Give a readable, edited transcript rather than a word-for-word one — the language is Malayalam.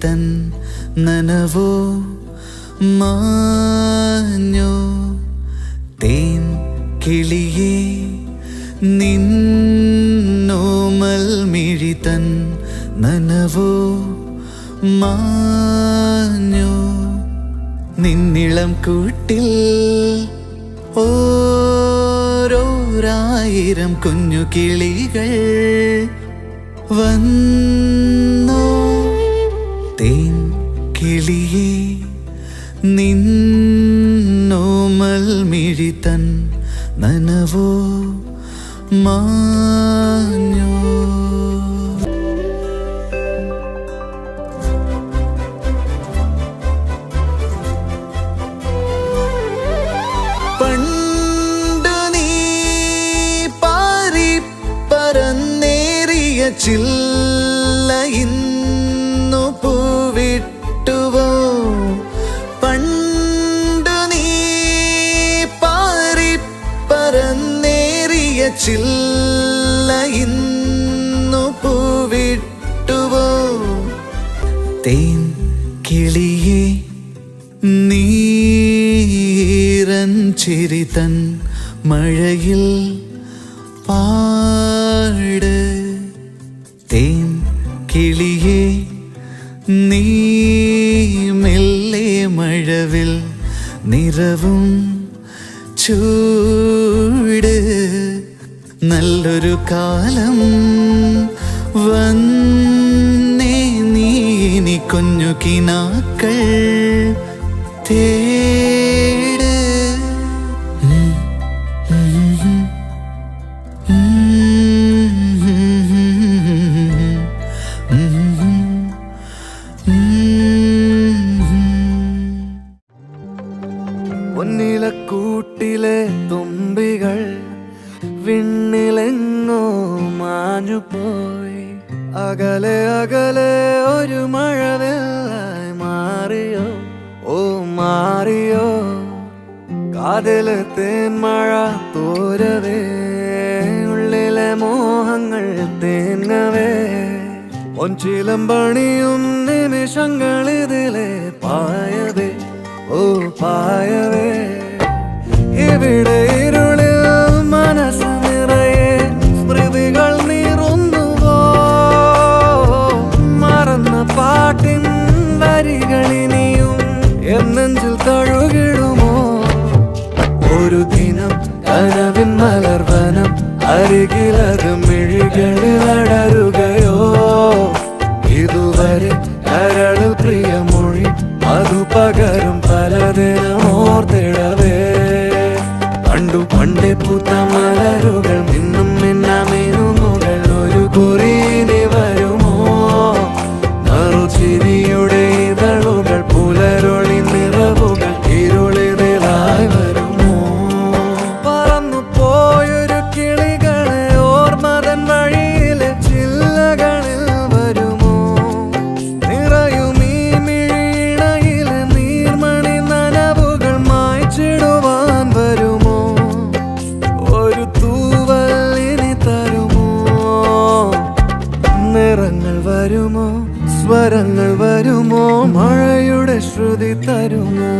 തൻ നനവോ മാഞ്ഞോ തേൻ കിളിയേ നിന്നോമൽ മിഴി തൻ നനവോ മാഞ്ഞോ നിന്നിളം കൂട്ടിൽ ഓരോരായിരം കുഞ്ഞു കിളികൾ വന്നോ തേൻ കിളിയേ നിന്നോമൽ മിഴി തൻ നനവോ മാഞ്ഞോ പണ്ടു നീ പാറി പറന്നേറിയ ചില്ല ഇന്നു പൂവിട്ടുവോ പണ്ടു നീ പാറി പറന്നേറിയ ചില്ല ഇന്നു പൂവിട്ടുവോ തേൻ കിളിയേ നീരൻ ചിരി തൻ മഴയിൽ പാട് തേൻ കിളിയേ നീ മെല്ലെ മഴവിൽ നിറവും ചൂട് നല്ലൊരു കാലം വന്നേ നീ കുഞ്ഞു കിനാക്കൾ തേട് പൊന്നിലക്കൂട്ടിലെ തുമ്പികൾ വിണ്ണിലെങ്ങോ മാഞ്ഞുപോയി അകലെ അകലെ ഒരു മഴവില്ലായി മാറിയോ ഓ മാറിയോ കാതിലെ തേന്മഴ തോരവേ ഉള്ളിലെ മോഹങ്ങൾ തേങ്ങവേ ഒഞ്ചിലമ്പണിയും നിമിഷങ്ങളിതിലെ പായവേ ഓ പായവേ ഇവിടെ ഇരുളിൽ മനസ്സ് നിറയെ സ്മൃതികൾ നീറുന്നുവോ മറന്ന പാട്ടിൻ വരികളിനിയും എന്നെഞ്ചിൽ തഴുകിടുമോ ഒരു ദിനം കനവിൻ മലർവനം അരികിലത് മിഴികളിൽ അടരുകയോ ഇതുവരെ കരളിൽ പ്രിയമൊഴി അതു പകരും പലതിനും ഓർത്തിടവേ കണ്ടു പണ്ടേ പൂത്ത മലരുകൾ മിന്നും മിന്നമിനുമുകൾ ഒരു കുറിനി വരുമോ നറുചിരിയുടെ ഇതളുകൾ പുലരൊളി നിറവുകൾ ഇരുളിലായി വരുമോ പറന്നു പോയൊരു കിളികളെ ഓർമ്മതൻ വഴിയിലെ ചില്ലകളിൽ വരുമോ നിറയും ഈ മിഴിയിണയിലെ നീർമണി നനവുകൾ മായ്ച്ചിടുവാൻ വരുമോ ഒരു തൂവൽ ഇനി തരുമോ നിറങ്ങൾ വരുമോ സ്വരങ്ങൾ വരുമോ മഴയുടെ ശ്രുതി തരുമോ